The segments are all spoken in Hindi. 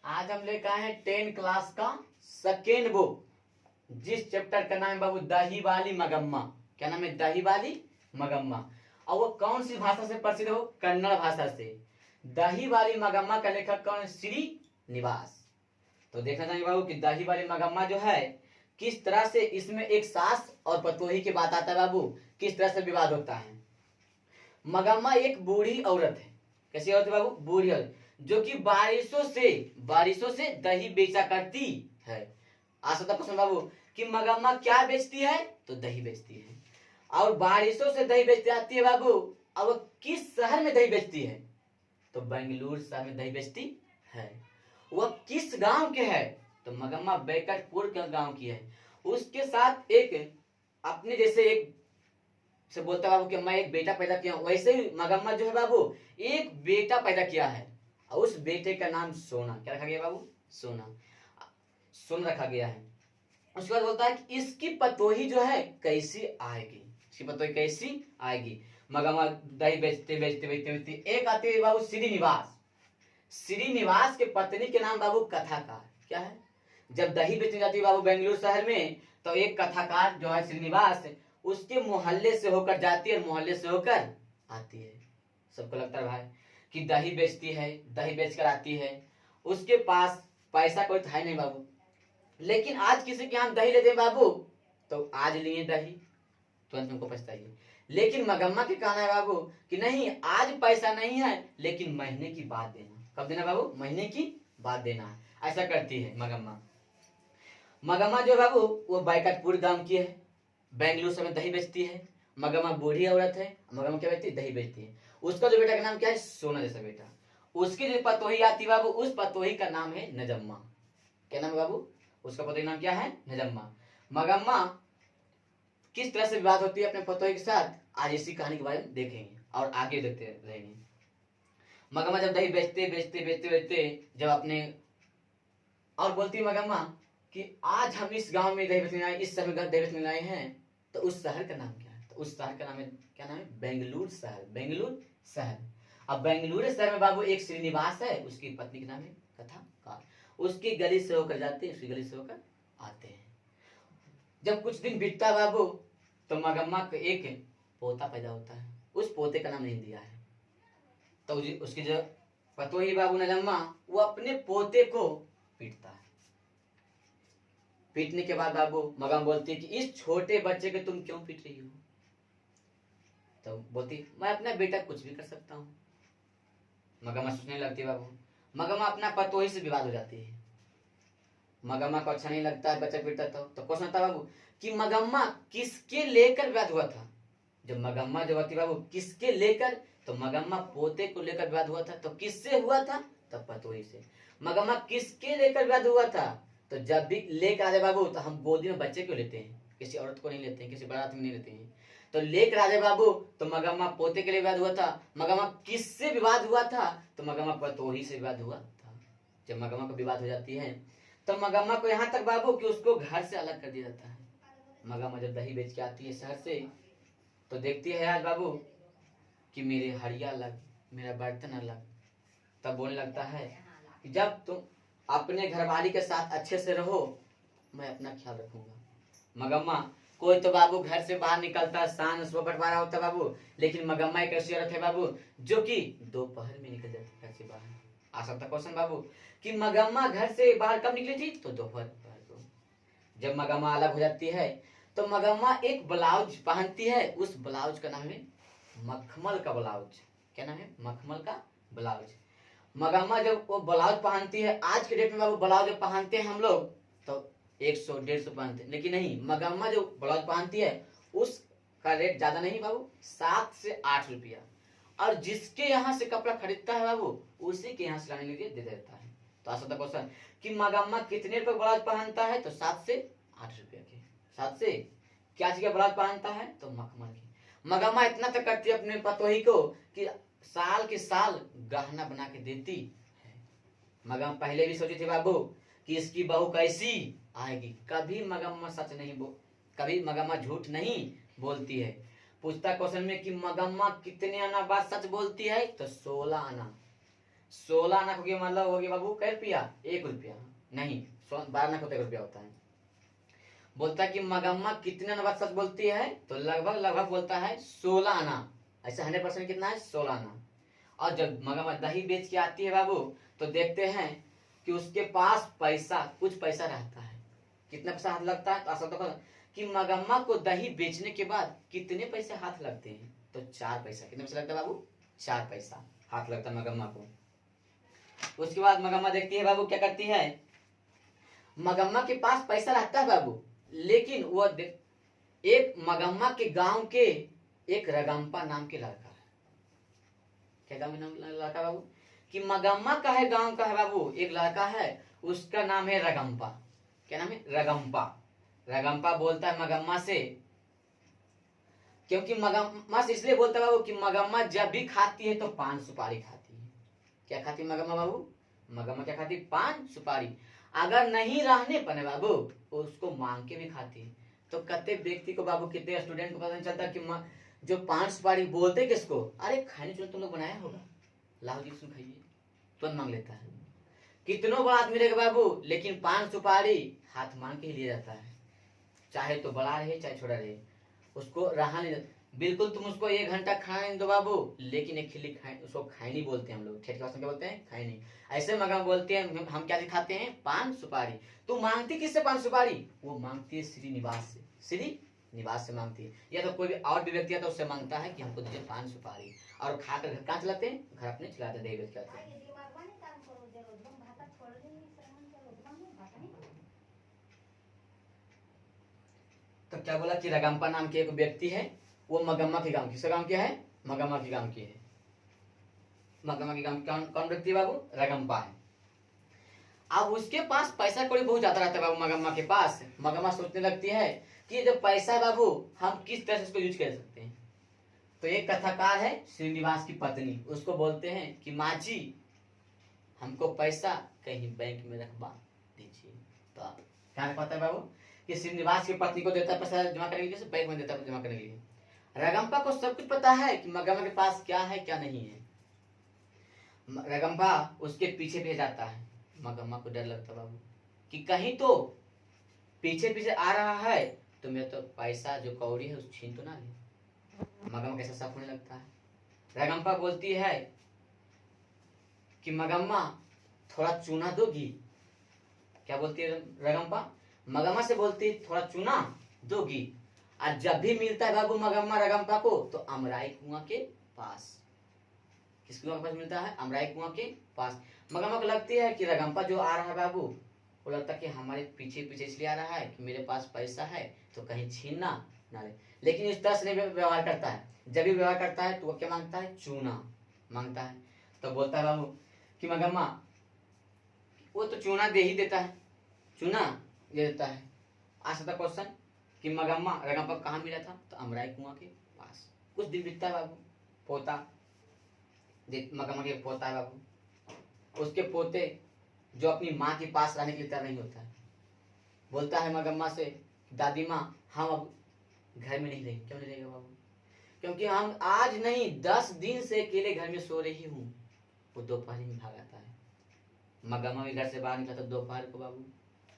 आज हम लेकर आए हैं 10 क्लास का सेकेंड बुक, जिस चैप्टर का नाम है बाबू दही वाली मगम्मा। क्या नाम है? दही वाली मगम्मा। और वो कौन सी भाषा से प्रसिद्ध हो? कन्नड़ भाषा से। दही वाली मगम्मा का लेखक कौन है? श्रीनिवास। तो देखना चाहेंगे बाबू कि दही वाली मगम्मा जो है किस तरह से इसमें एक सास और पतोही की बात आता है बाबू, किस तरह से विवाद होता है। मगम्मा एक बूढ़ी औरत है। कैसी औरत है बाबू? बूढ़ी औरत, जो कि बारिशों से दही बेचा करती है। आ सकता प्रश्न बाबू कि मगम्मा क्या बेचती है? तो दही बेचती है। और बारिशों से दही बेचती आती है बाबू। अब वो किस शहर में दही बेचती है? तो बेंगलुरु शहर में दही बेचती है। वह किस गांव के है? तो मगम्मा बैकटपुर के गांव की है। उसके साथ एक अपने जैसे एक से बोलता है बाबू कि मैं एक बेटा पैदा किया हूं, वैसे ही मगम्मा जो है बाबू एक बेटा पैदा किया है। और उस बेटे का नाम सोना। क्या रखा गया बाबू? सोना। सोना रखा गया है। उसके बाद बोलता है कि इसकी पतोही जो है कैसी आएगी? इसकी पतोही कैसी आएगी? मगम्मा दही बेचते बेचते बेचते बेचते एक आते हैं बाबू श्रीनिवास। श्रीनिवास के पत्नी के नाम बाबू कथाकार। क्या है? जब दही बेचने जाती है बाबू बेंगलुरु शहर में, तो एक कथाकार जो है श्रीनिवास उसके मोहल्ले से होकर जाती है और मोहल्ले से होकर आती है। सबको लगता है भाई कि दही बेचती है, दही बेच कर आती है, उसके पास पैसा कोई था ही नहीं बाबू। लेकिन आज किसी के यहाँ दही लेते हैं बाबू, तो आज लिए दही तुरंत हमको पछताइए। लेकिन मगम्मा के कहना है बाबू कि नहीं, आज पैसा नहीं है, लेकिन महीने की बात देना। कब देना बाबू? महीने की बात देना है। ऐसा करती है मगम्मा। मगम्मा जो बाबू वो बैकटपुर गांव की है, बेंगलुरु से में दही बेचती है। मगम्मा बूढ़ी औरत है। मगम्मा क्या बेचती है? दही बेचती है। उसका जो बेटा का नाम क्या है? सोना जैसा बेटा। उसकी जो पतोही आती बाबू, उस पतोही का नाम है नजम्मा। क्या नाम है बाबू? उसका पतोही नाम क्या है? नजम्मा। मगम्मा किस तरह से विवाद होती है अपने पतोही के साथ, आज इसी कहानी के बारे में देखेंगे और आगे देखते रहेंगे। मगम्मा जब दही बेचते बेचते बेचते बेचते जब अपने और बोलती है मगम्मा कि आज हम इस गांव में दही बेचने आए, इस समय दही बेचने आए हैं, तो उस शहर का नाम क्या है? तो उस शहर का नाम है, क्या नाम है? बेंगलुरु शहर। बेंगलुरु शहर। अब बेंगलुरु शहर में बाबू एक श्रीनिवास है, उसकी पत्नी का नाम है कथाकार। उसकी गली से होकर जाते हैं, उसकी गली से होकर आते हैं। जब कुछ दिन बीतता है बाबू, तो मगम्मा को एक पोता पैदा होता है। उस पोते का नाम नहीं दिया है। तो उसकी जो पतोही बाबू नजम्मा, वो अपने पोते को पीटता है। पीटने के बाद बाबू मगम्मा बोलती है कि इस छोटे बच्चे को तुम क्यों पीट रही हो? तो बोलती मैं अपना बेटा कुछ भी कर सकता हूँ। मगम्मा सोचने लगती है बाबू। मगम्मा अपना पतोही से विवाद हो जाती है। मगम्मा को अच्छा नहीं लगता है बच्चा पीटता। तो क्वेश्चन आता बाबू कि मगम्मा किसके लेकर विवाद हुआ था? जब मगम्मा जो होती बाबू किसके लेकर, तो मगम्मा पोते को लेकर विवाद हुआ था। तो किससे हुआ था? तब पतोही से। मगम्मा किसके लेकर विवाद हुआ था? तो जब भी लेकर आ जाए बाबू, तो हम गोदी में बच्चे को लेते हैं, किसी औरत को नहीं लेते हैं, किसी बड़ा आदमी नहीं लेते हैं। तो लेकर आ जाए बाबू, तो मगम्मा पोते के लिए विवाद हुआ था। मगम्मा किससे विवाद हुआ था? तो मगम्मा पतोही से विवाद हुआ था। जब मगम्मा को विवाद हो जाती है, तो मगम्मा को यहाँ तक बाबू कि उसको घर से अलग कर दिया जाता है। मगम्मा जब दही बेच के आती है शहर से, तो देखती है आज बाबू कि मेरे हड़िया अलग, मेरा बर्तन अलग। तब बोलने लगता है कि जब तुम अपने घरवाली के साथ अच्छे से रहो, मैं अपना ख्याल रखूंगा। मगम्मा कोई तो बाबू घर से बाहर निकलता, शान सुबह बंटवारा होता बाबू, लेकिन मगम्मा एक ऐसी औरत है बाबू जो कि दोपहर में निकल जाती घर से बाहर। आ सकता क्वेश्चन बाबू कि मगम्मा घर से बाहर कब निकली थी? तो दोपहर को। जब मगम्मा अलग हो जाती है, तो मगम्मा एक ब्लाउज पहनती है। उस ब्लाउज का नाम है मखमल का ब्लाउज। क्या नाम है? मखमल का ब्लाउज। मगम्मा जब वो ब्लाउज पहनती है, आज के डेट में बाबू ब्लाउज जब पहनते हैं हम लोग तो 100-150 पहनते हैं, लेकिन नहीं, मगम्मा जो ब्लाउज पहनती है उसका रेट ज्यादा नहीं बाबू, 7 से 8 रुपया। और जिसके यहाँ से कपड़ा खरीदता है बाबू, उसी के यहाँ से लाने के लिए दे देता है। तो आ सकता क्वेश्चन कि मगम्मा कितने रुपए ब्लाउज पहनता है? तो 7 से 8 रुपया के। 7 से क्या चीज का ब्लाउज पहनता है? तो मखमल की। मगम्मा इतना तक करती है अपने पतोही को कि साल के साल गहना बना के देती है। मगम्मा पहले भी सोची थी बाबू कि इसकी बहू कैसी आएगी। कभी मगम्मा सच नहीं कभी मगम्मा झूठ नहीं बोलती है। पूछता क्वेश्चन में कि मगम्मा कितने आना बाद सच बोलती है? तो 16 आना। 16 आना हो गया, मतलब हो गया बाबू कै रुपया, 1 रुपया नहीं, 12 आना होता 1 रुपया होता है। बोलता है कि मगम्मा कितने आना बात सच बोलती है, तो लगभग लगभग बोलता है 16 आना। ऐसा 100% कितना है, 16 आना। और जब मगम्मा दही बेच के आती है बाबू, तो देखते हैं कि उसके पास पैसा, कुछ पैसा रहता है। कितना पैसा हाथ लगता है, तो असल तो कि मगम्मा को दही बेचने के बाद कितने पैसे हाथ लगते हैं, तो 4 पैसा। कितने पैसे लगता है बाबू, 4 पैसा हाथ लगता है मगम्मा को। उसके बाद मगम्मा देखती है बाबू, क्या करती है, मगम्मा के पास पैसा रहता है बाबू, लेकिन वो एक मगम्मा के गांव के एक रगम्पा नाम के लड़का है। क्या गांव नाम लड़का बाबू, कि मगम्मा का है, गांव का है बाबू, एक लड़का है, उसका नाम है रगम्पा। क्या नाम है, रगम्पा। रगम्पा बोलता है मगम्मा से, क्योंकि मगम्मा से इसलिए बोलता है बाबू कि मगम्मा जब भी खाती है तो पान सुपारी खाती है। क्या खाती है मगम्मा बाबू, मगम्मा क्या खाती है, पान सुपारी। अगर नहीं रहने पर बाबू उसको मांग के भी खाती है। तो कते व्यक्ति को बाबू, कितने स्टूडेंट को पता नहीं चलता कि जो पान सुपारी बोलते किसको, अरे खाने चलो तुम लोग बनाया होगा, लाओ जी सुन खाइए, तुरंत मांग लेता है। कितनों बड़ा आदमी रहेगा बाबू, लेकिन पान सुपारी हाथ मांग के ही लिया जाता है, चाहे तो बड़ा रहे चाहे छोटा रहे, उसको रहा नहीं। बिल्कुल तुम उसको 1 घंटा खाना नहीं दो बाबू, लेकिन एक खिल्ली खाए, उसको खैनी बोलते हैं हम लोग, ठेठ की भाषा में क्या बोलते हैं, खैनी। ऐसे मगरमच्छ बोलते हैं, हम क्या दिखाते हैं, पान सुपारी। तू मांगती किससे पान सुपारी, वो मांगती है श्रीनिवास से, श्रीनिवास से मांगती है, या तो कोई भी और भी व्यक्ति है तो उससे मांगता है कि हमको दीजिए पान सुपारी, और खाकर घर कहाँ चलाते हैं, घर अपने चलाते हैं, दही बेच के आते हैं। तो क्या बोला कि रगम्पा नाम के एक व्यक्ति है, वो मगम्मा के गांव, किसका गांव क्या है, मगम्मा के गांव की है। मगम्मा के गांव कौन व्यक्ति है बाबू, रगम्पा है। अब उसके पास पैसा कौड़ी बहुत ज्यादा रहता है बाबू मगम्मा के पास। मगम्मा सोचने लगती है कि ये जो पैसा है बाबू, हम किस तरह से इसको यूज कर सकते हैं। तो एक कथाकार है श्रीनिवास की पत्नी, उसको बोलते हैं कि माँ जी हमको पैसा कहीं बैंक में रखवा दीजिए। तो क्या रखवाता है बाबू, कि श्रीनिवास की पत्नी को देता है पैसा जमा करने के लिए, बैंक में देता है जमा करने के लिए। रगम्पा को सब कुछ पता है कि मगम्मा के पास क्या है क्या नहीं है। रगम्पा उसके पीछे भेज जाता है। मगम्मा को डर लगता बाबू कि कहीं तो पीछे पीछे आ रहा है तो मेरा तो पैसा जो कौड़ी है उस छीन तो ना ले। मगम्मा कैसा शक होने लगता है। रगम्पा बोलती है कि मगम्मा थोड़ा चूना दोगी। क्या बोलती है रगम्पा, मगम्मा से बोलती है थोड़ा चूना दोगी। और जब भी मिलता है बाबू मगम्मा रगम्पा को, तो अमराई कुआं के पास, किस कुआं के पास मिलता है, अमराई कुआं के पास। मगम्मा को लगती है कि रगम्पा जो आ रहा है बाबू, वो लगता है कि हमारे पीछे पीछे इसलिए आ रहा है कि मेरे पास पैसा है तो कहीं छीनना ना ले। लेकिन इस तरह से नहीं व्यवहार करता है। जब भी व्यवहार करता है तो वो क्या मांगता है, चूना मांगता है। तो बोलता है बाबू कि मगम्मा वो तो चूना दे ही देता है, चूना दे देता है। आ सकता क्वेश्चन कि मगम्मा रगम्पा कहाँ मिला था, तो अमराई कुआं के पास। कुछ दिन बीतता है बाबू, पोता मगम्मा के पोता है बाबू, उसके पोते जो अपनी माँ के पास रहने के लिए तैयार नहीं होता है। बोलता है मगम्मा से, दादी माँ हम अब घर में नहीं रहेंगे। क्यों नहीं रहेगा बाबू, क्योंकि हम आज नहीं 10 दिन से अकेले घर में सो रही हूँ। वो दोपहर में भाग आता है। मगम्मा भी घर से बाहर निकला तो दोपहर को बाबू,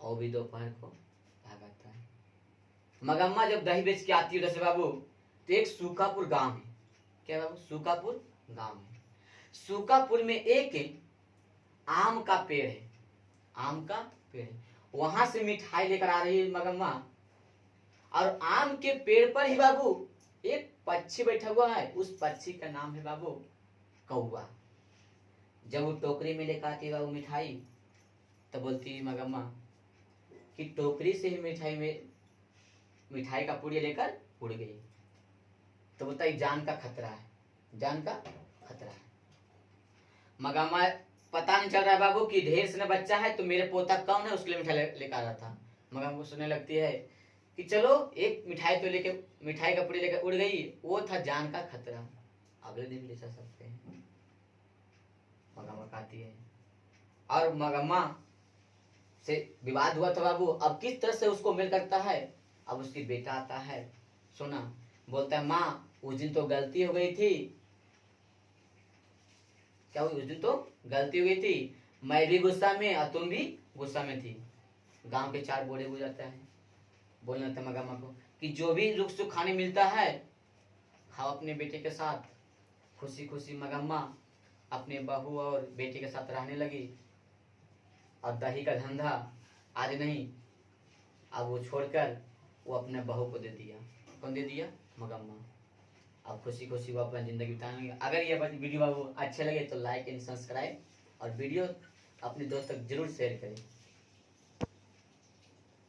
और भी दोपहर को भाग आता है। मगम्मा जब दही बेच के आती है उधर से बाबू, तो एक सूखापुर गांव है। क्या बाबू, सूखापुर गांव है। सूखापुर में एक आम का पेड़ है, आम का पेड़ है। वहां से मिठाई लेकर आ रही है मगम्मा, और आम के पेड़ पर ही बाबू एक पक्षी बैठा हुआ है। उस पक्षी का नाम है बाबू कौवा। जब वो टोकरी में लेकर आती है बाबू मिठाई, तो बोलती है मगम्मा कि टोकरी से ही मिठाई का पुड़िया लेकर उड़ गई। तो बोलता है जान का खतरा है, जान का खतरा है। मगम्मा पता नहीं चल रहा है बाबू कि ढेर से बच्चा है तो मेरे पोता कौन है, उसके लिए मिठाई लेकर आ रहा था। मगम्मा को सुनने लगती है कि चलो एक मिठाई तो लेके, मिठाई का पुड़ी लेकर उड़ गई, वो था जान का खतरा, अगले दिन ले जा सकते हैं। मगम्मा कहती है, और मगम्मा से विवाद हुआ था बाबू। अब किस तरह से उसको मेल करता है, अब उसकी बेटा आता है, सुना, बोलता है माँ उस दिन तो गलती हो गई थी, क्या हुई, उस दिन तो गलती हो गई थी, मैं भी गुस्सा में और तुम भी गुस्सा में थी। गांव के 4 बूढ़े हो जाता है, बोलना था मगम्मा को कि जो भी रुख सुख खाने मिलता है खाओ अपने बेटे के साथ। खुशी खुशी मगम्मा अपने बहू और बेटे के साथ रहने लगी, और दही का धंधा आज नहीं, अब वो छोड़कर वो अपने बहू को दे दिया। कौन दे दिया, मगम्मा। अब खुशी खुशी वो अपना जिंदगी बिताएंगे। अगर ये वीडियो आपको अच्छे लगे तो लाइक एंड सब्सक्राइब, और वीडियो अपने दोस्तों तक जरूर शेयर करें।